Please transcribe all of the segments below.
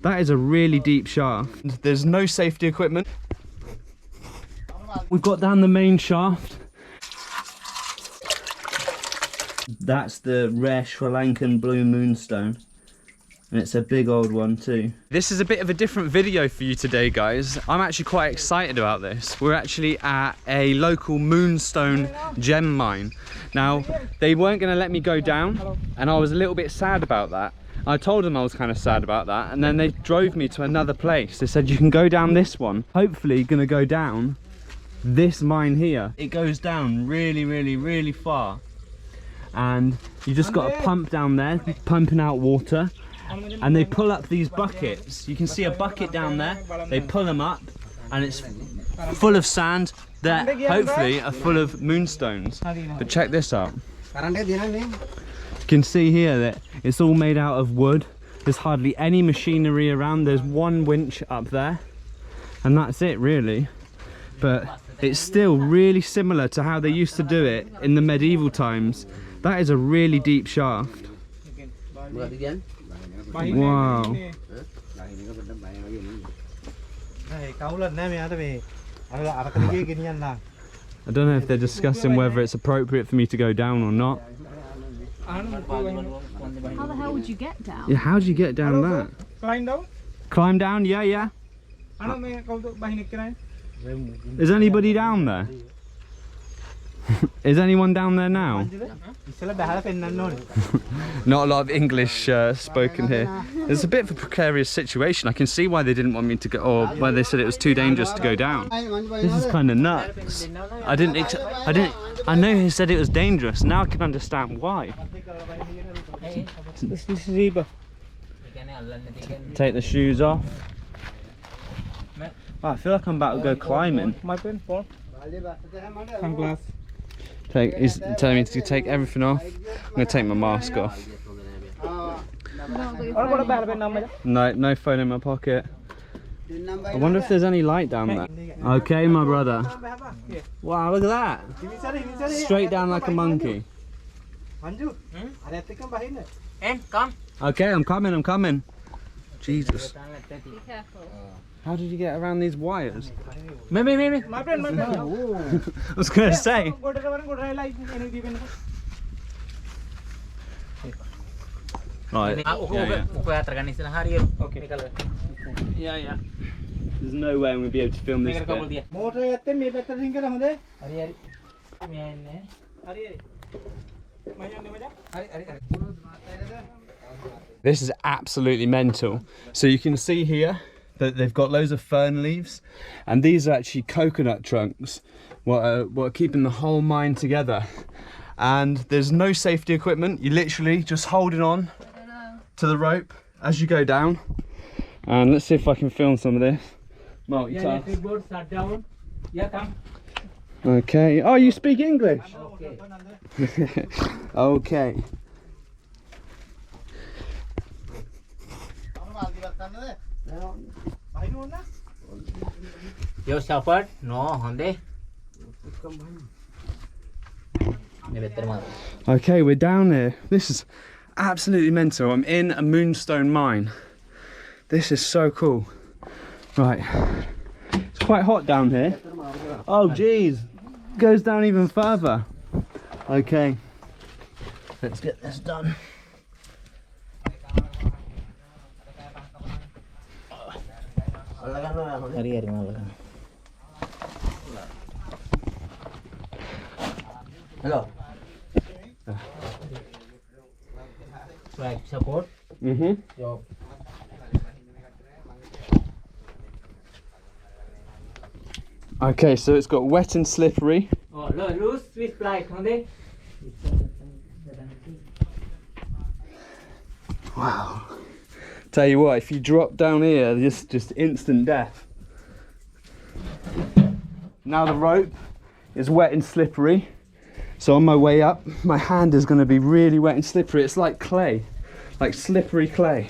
That is a really deep shaft. There's no safety equipment. We've got down the main shaft. That's the rare Sri Lankan blue moonstone. And it's a big old one too. This is a bit of a different video for you today, guys. I'm actually quite excited about this. We're actually at a local moonstone gem mine. Now, they weren't going to let me go down, and I was a little bit sad about that. I told them I was kind of sad about that, and then they drove me to another place. They said, you can go down this one. Hopefully going to go down this mine here. It goes down really, really, really far. And you just got a pump down there, pumping out water. And they pull up these buckets. You can see a bucket down there. They pull them up, and it's full of sand that hopefully are full of moonstones. But check this out. You can see here that it's all made out of wood. There's hardly any machinery around. There's one winch up there, and that's it really. But it's still really similar to how they used to do it in the medieval times. That is a really deep shaft. Wow. I don't know if they're discussing whether it's appropriate for me to go down or not. How the hell would you get down? Yeah, how do you get down that? Climb down? Climb down? Yeah, yeah. Is anybody down there? Is anyone down there now? Not a lot of English spoken here. It's a bit of a precarious situation. I can see why they didn't want me to go, or why they said it was too dangerous to go down. This is kind of nuts. I know he said it was dangerous. Now I can understand why. Take the shoes off. Oh, I feel like I'm about to go climbing. He's telling me to take everything off. I'm going to take my mask off. No phone in my pocket. I wonder if there's any light down there. Okay, my brother. Wow, look at that. Straight down like a monkey. Okay, I'm coming. Jesus. Be careful. How did you get around these wires? My friend. I was going to say. Right. Yeah. There's no way I'm going to be able to film this bit. This is absolutely mental. So you can see here that they've got loads of fern leaves, and these are actually coconut trunks what are keeping the whole mine together. And there's no safety equipment. You're literally just holding on to the rope as you go down. And let's see if I can film some of this. Okay. Oh, you speak English? Okay. Yo shepherd, no, Honda. Okay, we're down here. This is absolutely mental. I'm in a moonstone mine. This is so cool. Right, it's quite hot down here. Oh geez, goes down even further. Okay, let's get this done. Hello. Right, support. Yo. Okay, so it's got wet and slippery. Oh, loose with light, Honda. Wow. Tell you what, if you drop down here, just instant death. Now the rope is wet and slippery. So on my way up, my hand is going to be really wet and slippery. It's like clay, like slippery clay.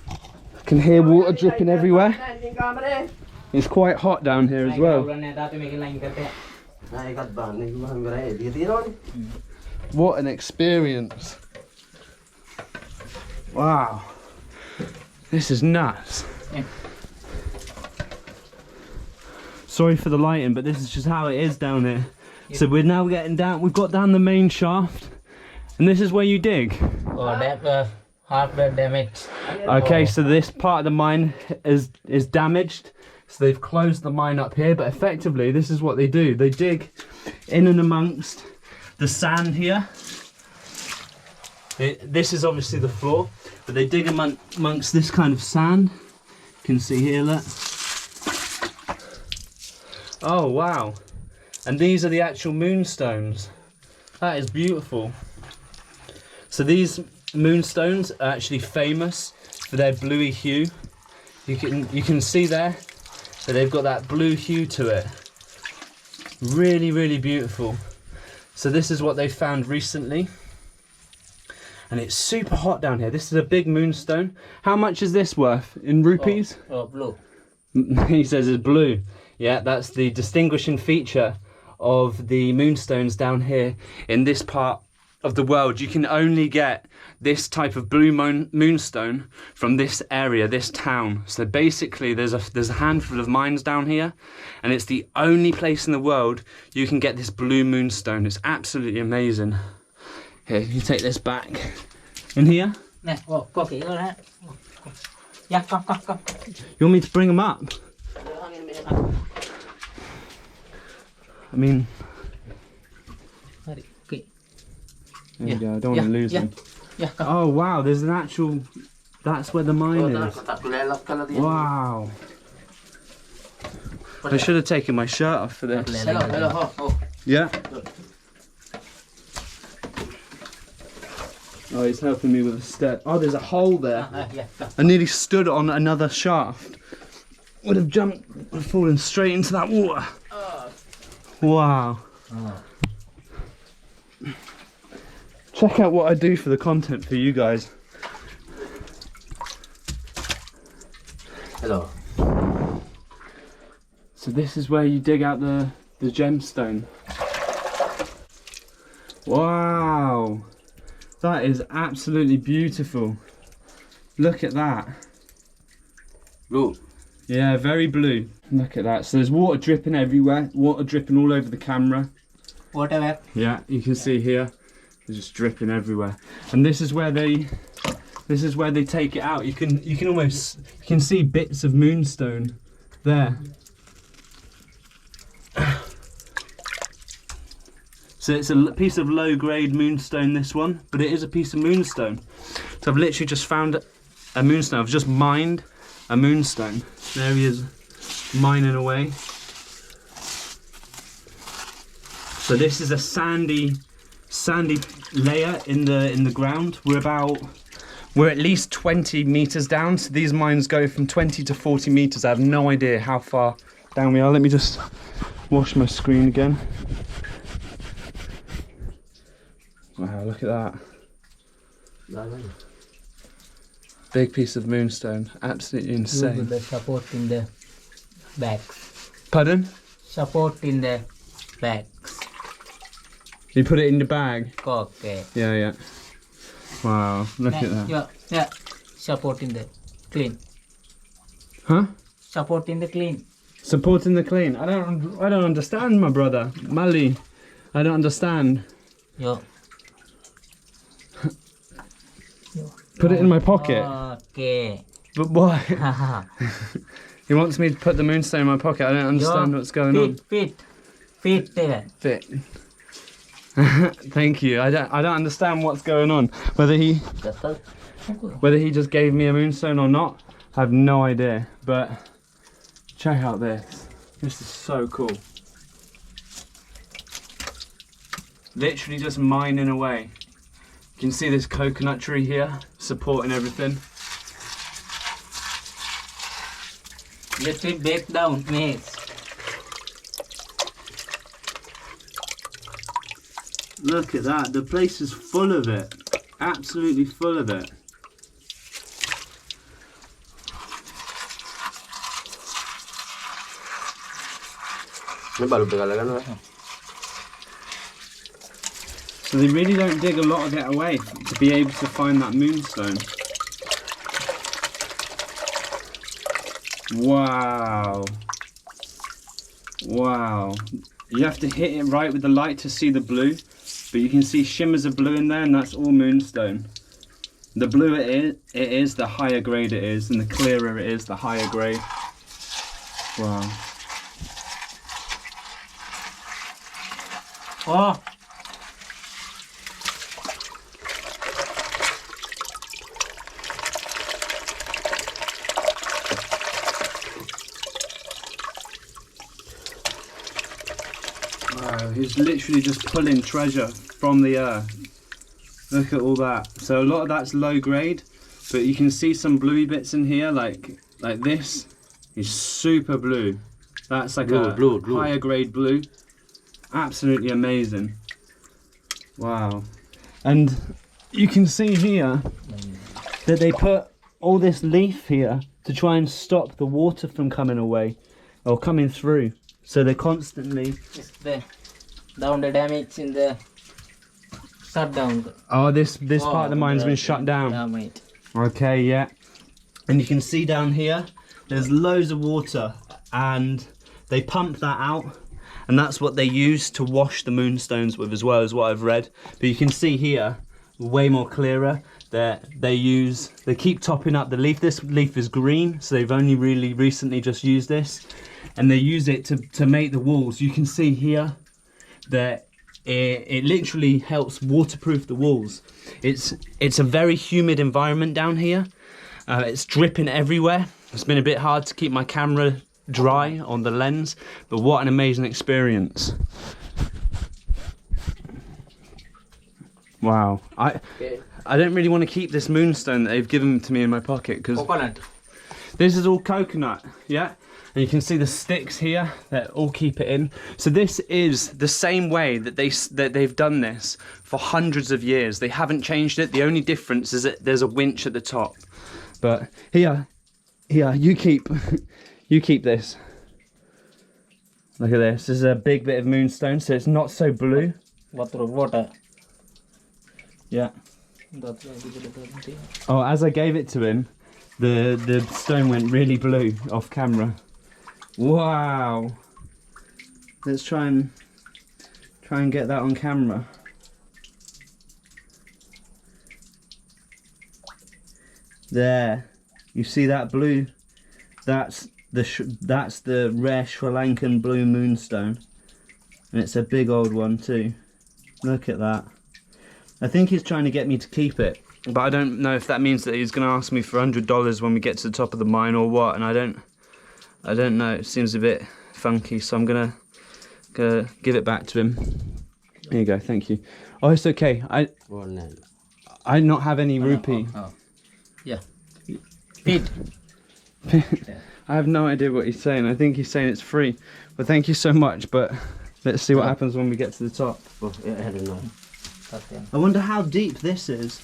I can hear water dripping everywhere. It's quite hot down here as well. What an experience. Wow. This is nuts. Yeah. Sorry for the lighting, but this is just how it is down here. Yeah. So we're now getting down, we've got down the main shaft, and this is where you dig. Oh, that hardware damage. Okay, so this part of the mine is damaged, so they've closed the mine up here, but effectively this is what they do. They dig in and amongst the sand here. This is obviously the floor, but they dig amongst this kind of sand. You can see here, look. Oh wow, and these are the actual moonstones. That is beautiful. So these moonstones are actually famous for their bluey hue. You can see there that they've got that blue hue to it. Really, really beautiful. So this is what they found recently, and it's super hot down here. This is a big moonstone. How much is this worth in rupees? Blue. He says it's blue. Yeah, that's the distinguishing feature of the moonstones down here in this part of the world. You can only get this type of blue moonstone from this area, this town. So basically there's a handful of mines down here, and it's the only place in the world you can get this blue moonstone. It's absolutely amazing. Here, you take this back. In here? Nè, có kỹ rồi đấy. Yeah, come. You want me to bring them up? I mean, Okay. there you go, I don't want to lose them. Yeah, come. Oh wow, there's an actual, that's where the mine is. Wow. I should have taken my shirt off for this. Yeah. Oh, he's helping me with a step. Oh, there's a hole there. Yeah, come. I nearly stood on another shaft. Would have jumped and fallen straight into that water. Wow. Check out what I do for the content for you guys. Hello. So this is where you dig out the gemstone. Wow. That is absolutely beautiful. Look at that. Blue. Yeah, very blue. Look at that. So there's water dripping everywhere. Water dripping all over the camera. Whatever. Yeah, you can see here. It's just dripping everywhere. And this is where they take it out. You can see bits of moonstone there. So it's a piece of low-grade moonstone, this one, but it is a piece of moonstone. So I've literally just found a moonstone. I've just mined a moonstone. There he is, mining away. So this is a sandy layer in the ground. We're at least 20 meters down. So these mines go from 20 to 40 meters. I have no idea how far down we are. Let me just wash my screen again. Wow, look at that. Big piece of moonstone. Absolutely insane. The support in the bags. Pardon? Support in the bags. You put it in the bag? Okay. Yeah. Wow, look at that. Yeah. Support in the clean. Huh? Support in the clean. Supporting the clean. I don't understand, my brother. Mali. I don't understand. Yo. Put it in my pocket. Okay. But why? He wants me to put the moonstone in my pocket. I don't understand what's going on. Fit there. Fit. Thank you. I don't understand what's going on. Whether he just gave me a moonstone or not, I have no idea. But check out this. This is so cool. Literally just mining away. You can see this coconut tree here supporting everything. Let it back down, mate. Look at that. The place is full of it. Absolutely full of it. So they really don't dig a lot of it away to be able to find that moonstone. Wow. Wow. You have to hit it right with the light to see the blue, but you can see shimmers of blue in there, and that's all moonstone. The bluer it is, the higher grade it is, and the clearer it is, the higher grade. Wow. Oh. Wow, he's literally just pulling treasure from the earth. Look at all that. So a lot of that's low grade, but you can see some bluey bits in here, like this is super blue. That's like blue, higher grade blue. Absolutely amazing. Wow. And you can see here that they put all this leaf here to try and stop the water from coming away or coming through. So they're constantly... It's the damage in the shutdown. Oh, this part of the mine's been shut down. Damage. Okay, yeah. And you can see down here, there's loads of water, and they pump that out, and that's what they use to wash the moonstones with as well, is what I've read. But you can see here, way more clearer, that they keep topping up the leaf. This leaf is green, so they've only really recently just used this, and they use it to make the walls. You can see here that it literally helps waterproof the walls. It's a very humid environment down here. It's dripping everywhere. It's been a bit hard to keep my camera dry on the lens, but what an amazing experience. Wow. I don't really want to keep this moonstone that they've given to me in my pocket, because this is all coconut, yeah? And you can see the sticks here that all keep it in. So this is the same way that they've done this for hundreds of years. They haven't changed it. The only difference is that there's a winch at the top. But here, you keep this. Look at this. This is a big bit of moonstone, so it's not so blue. Water. Yeah. Oh, as I gave it to him, the stone went really blue off camera. Wow. Let's try and get that on camera. There. You see that blue? That's the rare Sri Lankan blue moonstone. And it's a big old one too. Look at that. I think he's trying to get me to keep it, but I don't know if that means that he's going to ask me for $100 when we get to the top of the mine or what, and I don't know. It seems a bit funky, so I'm gonna give it back to him. Here you go, thank you. Oh, it's okay. I not have any rupee. Yeah. Feed. I have no idea what he's saying. I think he's saying it's free. But thank you so much, but let's see what happens when we get to the top. I don't know. I wonder how deep this is.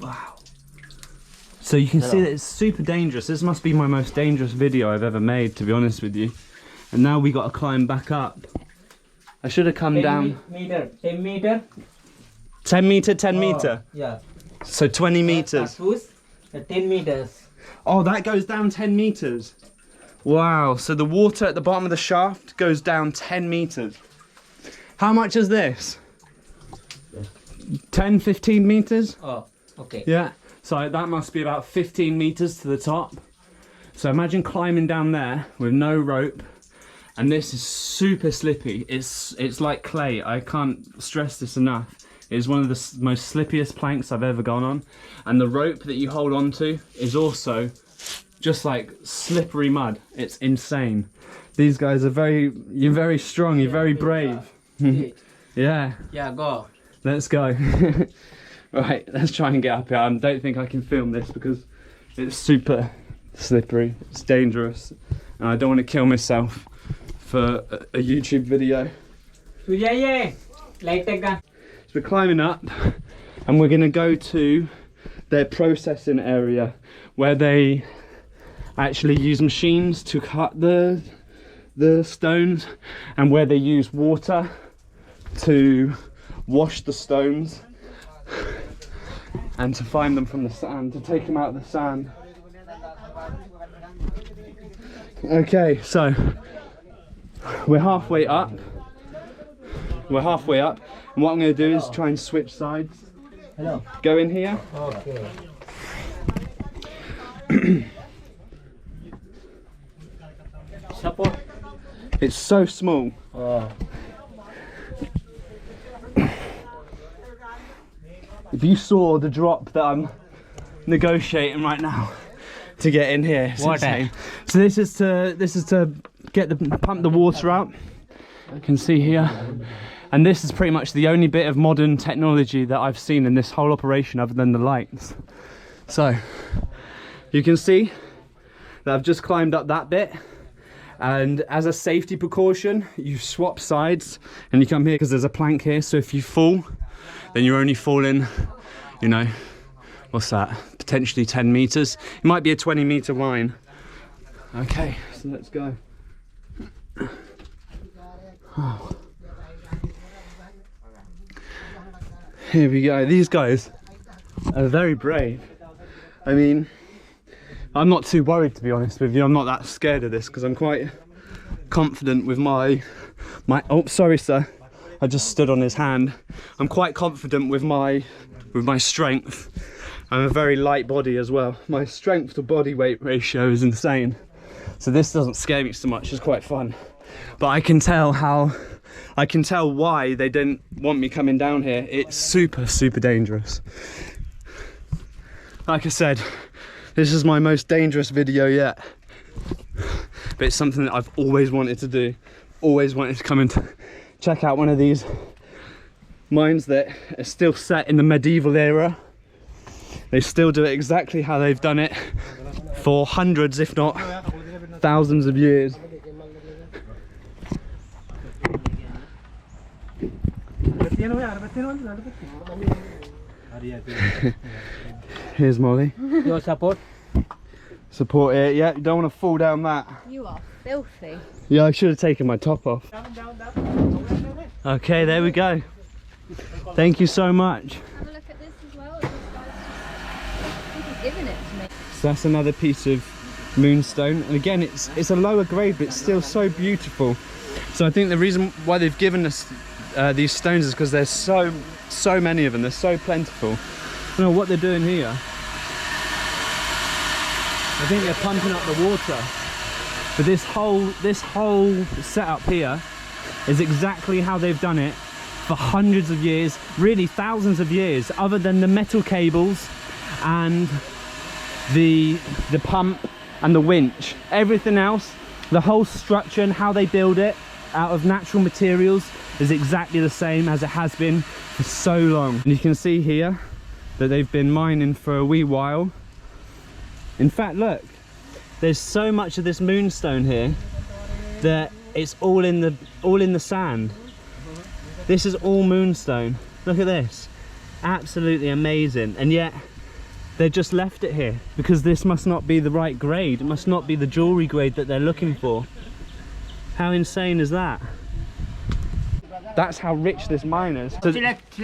Wow. So you can see that it's super dangerous. This must be my most dangerous video I've ever made, to be honest with you. And now we got to climb back up. I should have come down. 10 meter. 10 meter, 10 meter. Yeah. So 20 meters. 10 meters. Oh, that goes down 10 meters. Wow. So the water at the bottom of the shaft goes down 10 meters. How much is this? 10, 15 meters? Oh, okay. Yeah. So that must be about 15 meters to the top. So imagine climbing down there with no rope, and this is super slippy. It's like clay. I can't stress this enough. It's one of the most slippiest planks I've ever gone on, and the rope that you hold on to is also just like slippery mud. It's insane. These guys are you're very strong. You're very brave. Yeah. Yeah, go. Let's go. Right, let's try and get up here. I don't think I can film this because it's super slippery. It's dangerous, and I don't want to kill myself for a YouTube video. So we're climbing up, and we're gonna go to their processing area where they actually use machines to cut the stones, and where they use water to wash the stones and to find them from the sand, to take them out of the sand. Okay, so we're halfway up. We're halfway up, and what I'm going to do is try and switch sides. Hello. Go in here. Okay. Support. It's so small. Oh. If you saw the drop that I'm negotiating right now to get in here, it's What? insane. So this is to get the pump the water out. You can see here, and this is pretty much the only bit of modern technology that I've seen in this whole operation, other than the lights. So you can see that I've just climbed up that bit, and as a safety precaution, you swap sides and you come here because there's a plank here. So if you fall, then you're only falling, you know, what's that? Potentially 10 meters. It might be a 20-meter line. Okay, so let's go. Oh. Here we go. These guys are very brave. I mean, I'm not too worried, to be honest with you. I'm not that scared of this because I'm quite confident with my oh, sorry sir, I just stood on his hand. I'm quite confident with my strength. I'm a very light body as well. My strength to body weight ratio is insane, so this doesn't scare me so much. It's quite fun, but I can tell why they didn't want me coming down here. It's super dangerous. Like I said, this is my most dangerous video yet, but it's something that I've always wanted to do. Always wanted to come and check out one of these mines that are still set in the medieval era. They still do it exactly how they've done it for hundreds, if not thousands of years. Here's Molly. Your support. Support it. Yeah, you don't want to fall down that. You are filthy. Yeah, I should have taken my top off. Okay, there we go. Thank you so much. Have a look at this as well. This guy's I think he's giving it to me. So that's another piece of moonstone, and again it's a lower grade, but it's still so beautiful. So I think the reason why they've given us these stones is because there's so many of them. They're so plentiful. I don't know what they're doing here. I think they're pumping up the water. But this whole setup here is exactly how they've done it for hundreds of years, really thousands of years, other than the metal cables and the pump and the winch. Everything else, the whole structure and how they build it out of natural materials is exactly the same as it has been for so long. And you can see here that they've been mining for a wee while. In fact, look, there's so much of this moonstone here that it's all in the sand. This is all moonstone. Look at this, absolutely amazing. And yet they've just left it here because this must not be the right grade. It must not be the jewelry grade that they're looking for. How insane is that? That's how rich this mine is. So, Select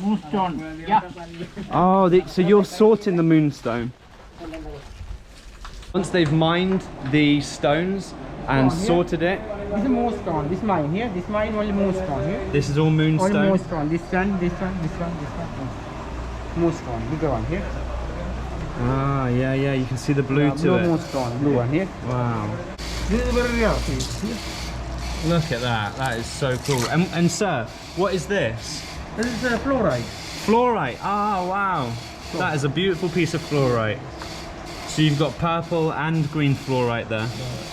moonstone. Yeah. oh, so you're sorting the moonstone. Once they've mined the stones and sorted it. This is moonstone. This mine here. This mine only moonstone here. This is all moonstone. Only moonstone. This one, this one, this one, this one. Moonstone. Bigger one here. Ah, yeah, you can see the blue to blue it. moonstone. Blue one here. Wow. This is very rare. See? Look at that. That is so cool. And sir, what is this? This is fluorite. Fluorite. Ah, wow. That is a beautiful piece of fluorite. So you've got purple and green fluorite there.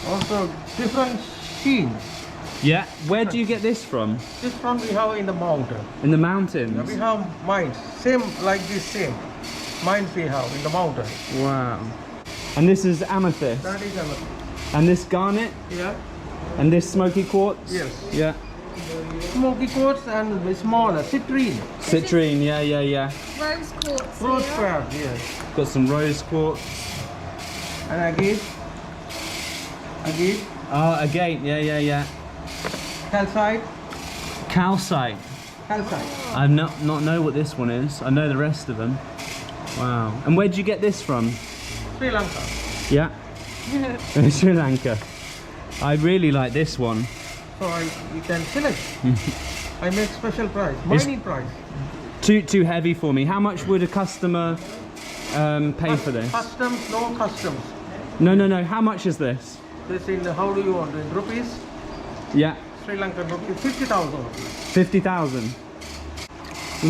Also different sheen. Yeah. Where do you get this from? This one we have in the mountain. In the mountains? We have mines. Same like this same. Mines we have in the mountain. Wow. And this is amethyst? That is amethyst. And this garnet? Yeah. And this smoky quartz? Yes. Yeah. Smoky quartz and smaller citrine. Citrine, yeah. Rose quartz. Rose here. quartz, yes. Got some rose quartz. And again. Oh, agate, yeah. Calcite. Calcite. Calcite. I not know what this one is. I know the rest of them. Wow. And where'd you get this from? Sri Lanka. Yeah. Sri Lanka. I really like this one. So you can select. I make special price, mining price. Too heavy for me. How much would a customer pay for this? Customs, no customs. No. How much is this? This in how do you want in rupees? Yeah. Sri Lankan rupees, 50,000. 50,000.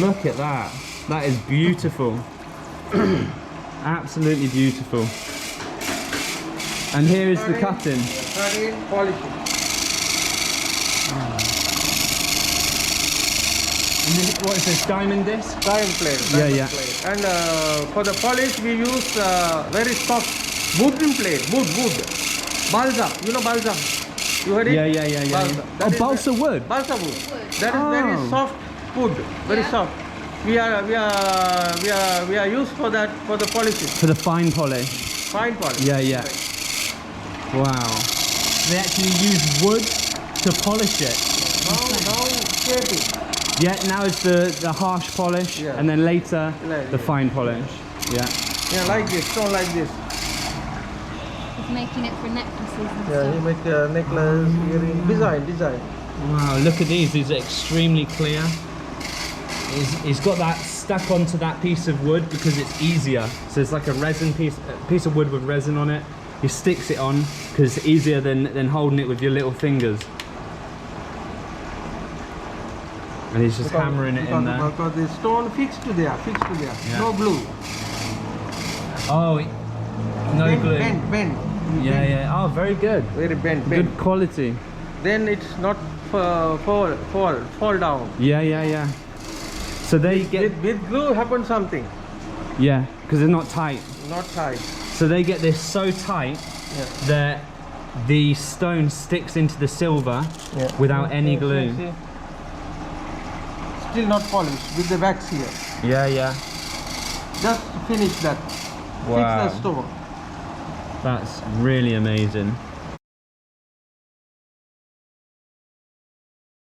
Look at that. That is beautiful. Absolutely beautiful. And here is the cutting. Cutting, polishing. And this, what is this? Diamond disc? Diamond plate. Yeah. Plate. And for the polish we use very soft wooden plate. Wood. Balsa. You know balsa? You heard it? Yeah. Balsa. Oh, balsa wood. Balsa wood. That is very soft wood. Very soft. We are used for that for the polishing. For the fine polish. Fine polish. Yeah. Right. Wow. They actually use wood to polish it. Now shaping. Yeah, now it's the harsh polish, Yeah. and then later Like the this. fine polish. Yeah. Yeah, like this. Stone like this. He's making it for necklaces and Yeah, stuff. you make a necklace, earring, design. Wow, look at these. These are extremely clear. He's got that stuck onto that piece of wood because it's easier. So it's like a piece of wood with resin on it. He sticks it on because it's easier than holding it with your little fingers. And he's just hammering it in there. Because the stone fixed to there. Yeah. No glue. Oh, no glue. Bend. Yeah. Oh, very good. Very bend. Good quality. Then it's not fall down. Yeah. So they get With glue happens something. yeah, because they're not tight. Not tight. So they get this so tight Yeah. that the stone sticks into the silver Yeah. without any See, glue. see. Still not polished with the wax here. Yeah. Just finish that. Wow. Fix the stone. That's really amazing.